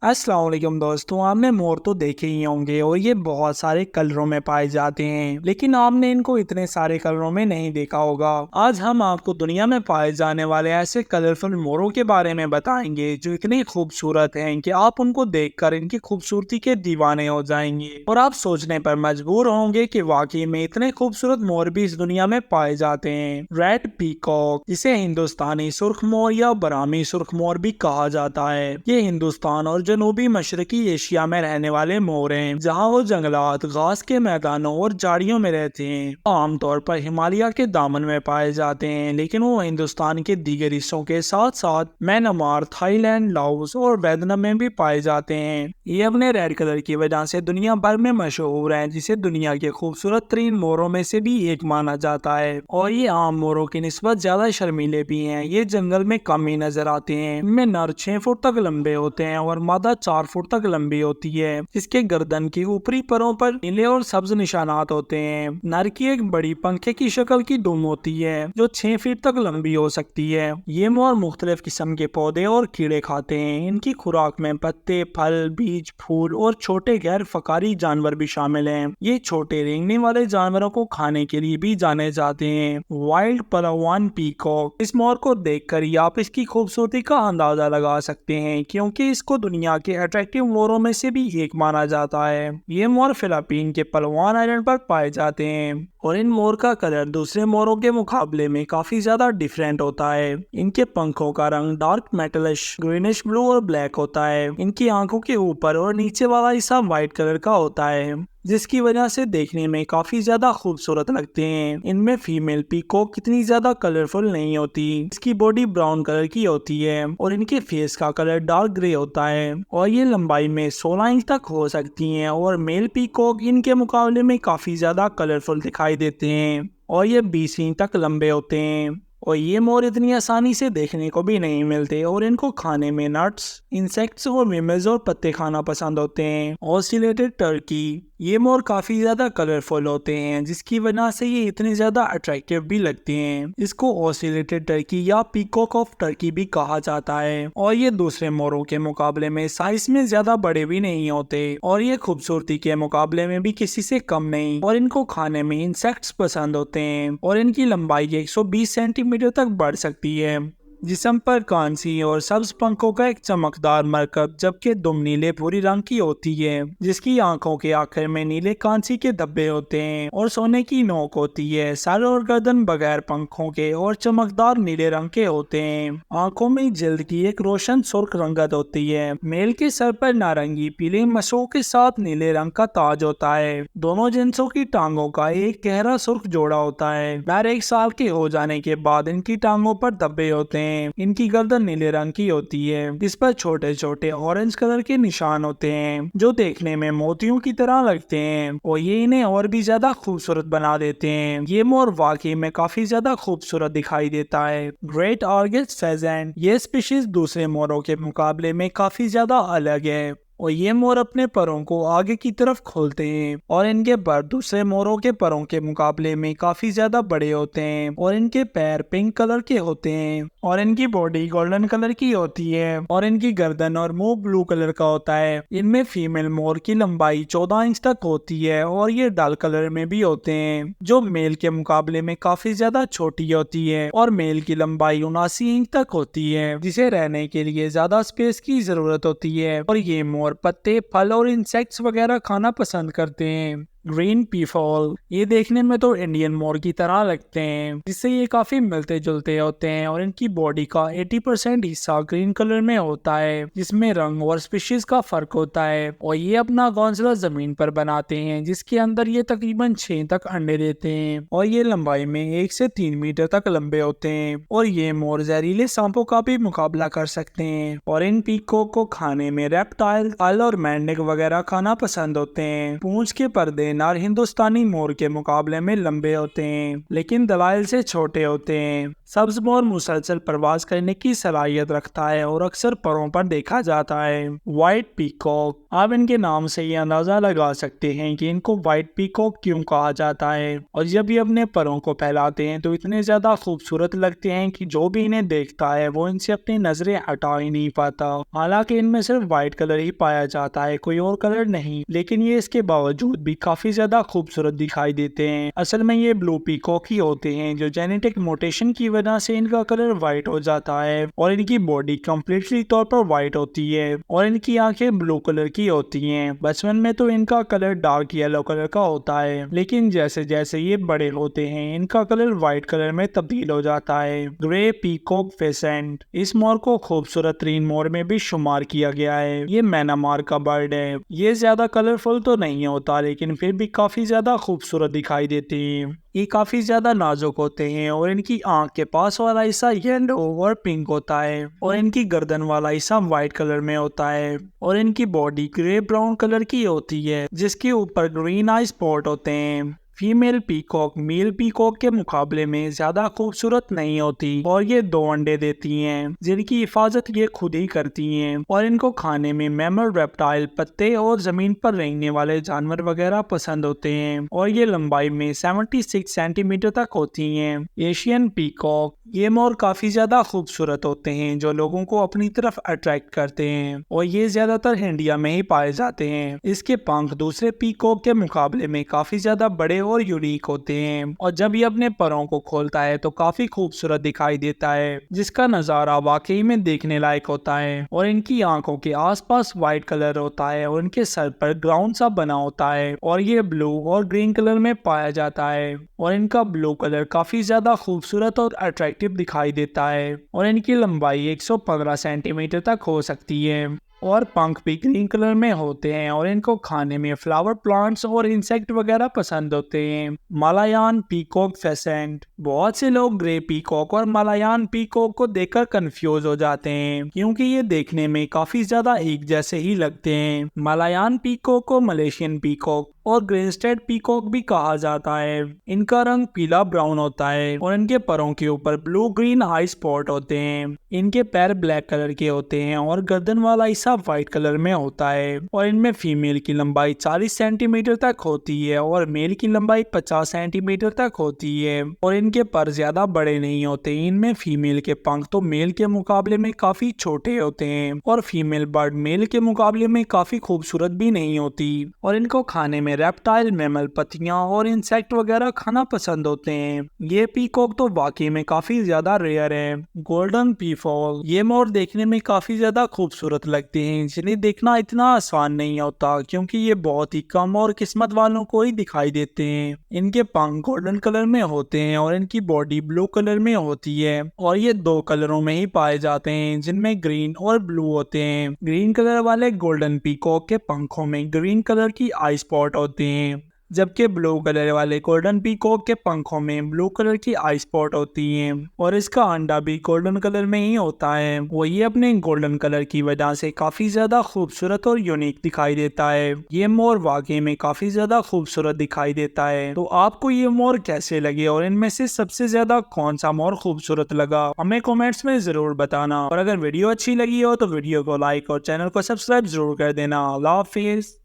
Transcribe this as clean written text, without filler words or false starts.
अस्सलाम वालेकुम दोस्तों, आपने मोर तो देखे ही होंगे और ये बहुत सारे कलरों में पाए जाते हैं, लेकिन आपने इनको इतने सारे कलरों में नहीं देखा होगा। आज हम आपको दुनिया में पाए जाने वाले ऐसे कलरफुल मोरों के बारे में बताएंगे जो इतने खूबसूरत हैं कि आप उनको देखकर इनकी खूबसूरती के दीवाने हो जाएंगे और आप सोचने पर मजबूर होंगे कि वाकई में इतने खूबसूरत मोर भी इस दुनिया में पाए जाते हैं। रेड पीकॉक, जिसे हिंदुस्तानी सुर्ख मोर या बरामी सुर्ख मोर भी कहा जाता है, ये हिंदुस्तान और जनूबी मशरकी एशिया में रहने वाले मोर हैं, जहाँ वो जंगलात, घास के मैदानों और झाड़ियों में रहते हैं। आमतौर पर हिमालय के दामन में पाए जाते हैं, लेकिन वो हिंदुस्तान के दीगर हिस्सों के साथ साथ म्यांमार, थाईलैंड, लाओस और वियतनाम में भी पाए जाते हैं। ये अपने रेड कलर की वजह से दुनिया भर में मशहूर है, जिसे दुनिया के खूबसूरत तरीन मोरों में से भी एक माना जाता है। और ये आम मोरों की निस्बत ज्यादा शर्मीले भी हैं। ये जंगल में कम ही नजर आते हैं। इनमें नर 6 फुट तक लंबे होते हैं और मादा 4 फुट तक लंबी होती है। इसके गर्दन की ऊपरी परों पर नीले और सब्ज निशानात होते हैं। नर की एक बड़ी पंखे की शक्ल की दुम होती है जो 6 फीट तक लंबी हो सकती है। ये मोर मुख्तलिफ किस्म के पौधे और कीड़े खाते हैं। इनकी खुराक में पत्ते, फल, बीज, फूल और छोटे गैर फकारी जानवर भी शामिल हैं। ये छोटे रेंगने वाले जानवरों को खाने के लिए भी जाने जाते हैं। वाइल्ड पलावान पीकॉक, इस मोर को देखकर ही आप इसकी खूबसूरती का अंदाजा लगा सकते हैं, क्योंकि इसको दुनिया के अट्रैक्टिव मोरों में से भी एक माना जाता है। ये मोर फिलीपीन के पलवान आइलैंड पर पाए जाते हैं और इन मोर का कलर दूसरे मोरों के मुकाबले में काफी ज्यादा डिफरेंट होता है। इनके पंखों का रंग डार्क मेटलिश ग्रीनिश ब्लू और ब्लैक होता है। इनकी आंखों के ऊपर और नीचे वाला हिस्सा व्हाइट कलर का होता है, जिसकी वजह से देखने में काफी ज्यादा खूबसूरत लगते हैं। इनमें फीमेल पीकॉक कितनी ज्यादा कलरफुल नहीं होती। इसकी बॉडी ब्राउन कलर की होती है और इनके फेस का कलर डार्क ग्रे होता है और ये लंबाई में 16 इंच तक हो सकती हैं। और मेल पीकॉक इनके मुकाबले में काफी ज्यादा कलरफुल दिखाई देते हैं और ये 20 इंच तक लंबे होते हैं। और ये मोर इतनी आसानी से देखने को भी नहीं मिलते और इनको खाने में नट्स, इंसेक्ट्स और मिमिल्स और पत्ते खाना पसंद होते हैं। ऑसिलेटेड टर्की, ये मोर काफी ज्यादा कलरफुल होते हैं, जिसकी वजह से ये इतने ज्यादा अट्रैक्टिव भी लगते हैं। इसको ऑसिलेटेड टर्की या पीकॉक ऑफ टर्की भी कहा जाता है और ये दूसरे मोरों के मुकाबले में साइज में ज्यादा बड़े भी नहीं होते और ये खूबसूरती के मुकाबले में भी किसी से कम नहीं। और इनको खाने में इंसेक्ट्स पसंद होते हैं और इनकी लंबाई 120 सेंटीमीटर तक बढ़ सकती है। जिस्म पर कांसी और सब्ज पंखों का एक चमकदार मरकब, जबकि दुम नीले भूरी रंग की होती है, जिसकी आंखों के आखिर में नीले कांसी के धब्बे होते हैं और सोने की नोक होती है। सर और गर्दन बगैर पंखों के और चमकदार नीले रंग के होते हैं। आंखों में जल्द की एक रोशन सुर्ख रंगत होती है। मेल के सर पर नारंगी पीले मसों के साथ नीले रंग का ताज होता है। दोनों जिन्सों की टांगों का एक गहरा सुर्ख जोड़ा होता है। नर 1 साल के हो जाने के बाद इनकी टांगों पर धब्बे होते हैं। इनकी गर्दन नीले रंग की होती है, जिस पर छोटे छोटे ऑरेंज कलर के निशान होते हैं जो देखने में मोतियों की तरह लगते हैं और ये इन्हें और भी ज्यादा खूबसूरत बना देते हैं। ये मोर वाकई में काफी ज्यादा खूबसूरत दिखाई देता है। ग्रेट आर्गिस फेजेंट, ये स्पीशीज दूसरे मोरों के मुकाबले में काफी ज्यादा अलग है और ये मोर अपने परों को आगे की तरफ खोलते हैं और इनके पर दूसरे मोरों के परों के मुकाबले में काफी ज्यादा बड़े होते हैं और इनके पैर पिंक कलर के होते हैं और इनकी बॉडी गोल्डन कलर की होती है और इनकी गर्दन और मुंह ब्लू कलर का होता है। इनमें फीमेल मोर की लंबाई 14 इंच तक होती है और ये डल कलर में भी होते हैं, जो मेल के मुकाबले में काफी ज्यादा छोटी होती है और मेल की लंबाई 79 इंच तक होती है, जिसे रहने के लिए ज्यादा स्पेस की जरूरत होती है। और ये मोर पत्ते, फल और इंसेक्ट्स वगैरह खाना पसंद करते हैं। ग्रीन पीफॉल, ये देखने में तो इंडियन मोर की तरह लगते हैं, जिससे ये काफी मिलते जुलते होते हैं और इनकी बॉडी का 80% हिस्सा ग्रीन कलर में होता है, जिसमें रंग और स्पीशीज का फर्क होता है। और ये अपना घोंसला जमीन पर बनाते हैं, जिसके अंदर ये तकरीबन 6 तक अंडे देते हैं और ये लंबाई में 1 से 3 मीटर तक लंबे होते हैं। और ये मोर जहरीले सांपों का भी मुकाबला कर सकते हैं और इन पीकॉक को खाने में रेप्टाइल, फल और मेंढक वगैरह खाना पसंद होते हैं। पूंछ के पर्दे नर हिंदुस्तानी मोर के मुकाबले में लंबे होते हैं, लेकिन दलाइल से छोटे होते हैं। सब्ज मोर मुसलसल प्रवास करने की सलाहियत रखता है और अक्सर परों पर देखा जाता है। व्हाइट पीकॉक, आप इनके नाम से ये अंदाजा लगा सकते हैं कि इनको व्हाइट पीकॉक क्यों कहा जाता है। और जब ये अपने परों को फैलाते हैं तो इतने ज्यादा खूबसूरत लगते हैं कि जो भी इन्हें देखता है वो इनसे अपनी नजरें हटा ही नहीं पाता। हालांकि इनमें सिर्फ व्हाइट कलर ही पाया जाता है, कोई और कलर नहीं, लेकिन ये इसके बावजूद भी काफी ज्यादा खूबसूरत दिखाई देते हैं। असल में ये ब्लू पीकॉक ही होते हैं जो जेनेटिक मोटेशन की वजह से इनका कलर व्हाइट हो जाता है और इनकी बॉडी कम्प्लीटली तौर पर व्हाइट होती है और इनकी आंखें ब्लू कलर की होती हैं। बचपन में तो इनका कलर डार्क येलो कलर का होता है, लेकिन जैसे जैसे ये बड़े होते हैं इनका कलर व्हाइट कलर में तब्दील हो जाता है। ग्रे पीकॉक फेसेंट, इस मोर को खूबसूरत तीन मोर में भी शुमार किया गया है। ये म्यांमार का बर्ड है। ये ज्यादा कलरफुल तो नहीं होता लेकिन फिर भी काफी ज्यादा खूबसूरत दिखाई देते हैं। ये काफी ज्यादा नाजुक होते हैं और इनकी आंख के पास वाला हिस्सा येलो और पिंक होता है और इनकी गर्दन वाला हिस्सा व्हाइट कलर में होता है और इनकी बॉडी ग्रे ब्राउन कलर की होती है जिसके ऊपर ग्रीन आई स्पॉट होते हैं। फीमेल पीकॉक मेल पीकॉक के मुकाबले में ज्यादा खूबसूरत नहीं होती और ये 2 अंडे देती हैं जिनकी हिफाजत ये खुद ही करती हैं और इनको खाने में मैमल, रेप्टाइल, पत्ते और जमीन पर रेंगने वाले जानवर वगैरह पसंद होते हैं और ये लंबाई में 76 सेंटीमीटर तक होती हैं। एशियन पीकॉक, ये मोर काफी ज्यादा खूबसूरत होते हैं जो लोगों को अपनी तरफ अट्रैक्ट करते हैं और ये ज्यादातर इंडिया में ही पाए जाते हैं। इसके पंख दूसरे पीकॉक के मुकाबले में काफी ज्यादा बड़े और यूनिक होते हैं और जब ये अपने परों को खोलता है तो काफी खूबसूरत दिखाई देता है जिसका नजारा वाकई में देखने लायक होता है। और इनकी आंखों के आसपास व्हाइट कलर होता है और इनके सर पर ग्राउंड सा बना होता है और ये ब्लू और ग्रीन कलर में पाया जाता है और इनका ब्लू कलर काफी ज्यादा खूबसूरत और अट्रैक्टिव दिखाई देता है और इनकी लंबाई 115 सेंटीमीटर तक हो सकती है और पंख भी ग्रीन कलर में होते हैं और इनको खाने में फ्लावर प्लांट्स और इंसेक्ट वगैरह पसंद होते हैं। मलायान पीकॉक फेसेंट, बहुत से लोग ग्रे पीकॉक और मलायान पीकॉक को देखकर कंफ्यूज हो जाते हैं क्योंकि ये देखने में काफी ज्यादा एक जैसे ही लगते हैं। मलायान पीकॉक को मलेशियन पीकॉक और ग्रेस्टेड पीकॉक भी कहा जाता है। इनका रंग पीला ब्राउन होता है और इनके परों के ऊपर ब्लू ग्रीन आई स्पॉट होते हैं। इनके पैर ब्लैक कलर के होते हैं और गर्दन वाला हिस्सा व्हाइट कलर में होता है और इनमें फीमेल की लंबाई 40 सेंटीमीटर तक होती है और मेल की लंबाई 50 सेंटीमीटर तक होती है और इनके पर ज्यादा बड़े नहीं होते। इनमें फीमेल के पंख तो मेल के मुकाबले में काफी छोटे होते हैं और फीमेल बर्ड मेल के मुकाबले में काफी खूबसूरत भी नहीं होती और इनको खाने में रेप्टाइल, मैमल, पत्तियां और इंसेक्ट वगैरह खाना पसंद होते हैं। ये पीकॉक तो वाकई में काफी ज्यादा रेयर है। गोल्डन पीफॉल, ये मोर देखने में काफी ज्यादा खूबसूरत लगते हैं जिन्हें देखना इतना आसान नहीं होता क्योंकि ये बहुत ही कम और किस्मत वालों को ही दिखाई देते हैं। इनके पंख गोल्डन कलर में होते हैं और इनकी बॉडी ब्लू कलर में होती है और ये 2 कलरों में ही पाए जाते हैं जिनमें ग्रीन और ब्लू होते हैं। ग्रीन कलर वाले गोल्डन पीकॉक के पंखों में ग्रीन कलर की आई स्पॉट होते हैं जबकि ब्लू कलर वाले गोल्डन पीकॉक के पंखों में ब्लू कलर की आई स्पॉट होती हैं और इसका अंडा भी गोल्डन कलर में ही होता है। वो ये अपने गोल्डन कलर की वजह से काफी ज्यादा खूबसूरत और यूनिक दिखाई देता है। ये मोर वाकई में काफी ज्यादा खूबसूरत दिखाई देता है। तो आपको ये मोर कैसे लगे और इनमें से सबसे ज्यादा कौन सा मोर खूबसूरत लगा हमें कॉमेंट्स में जरूर बताना। और अगर वीडियो अच्छी लगी हो तो वीडियो को लाइक और चैनल को सब्सक्राइब जरूर कर देना। अल्लाह हाफिज।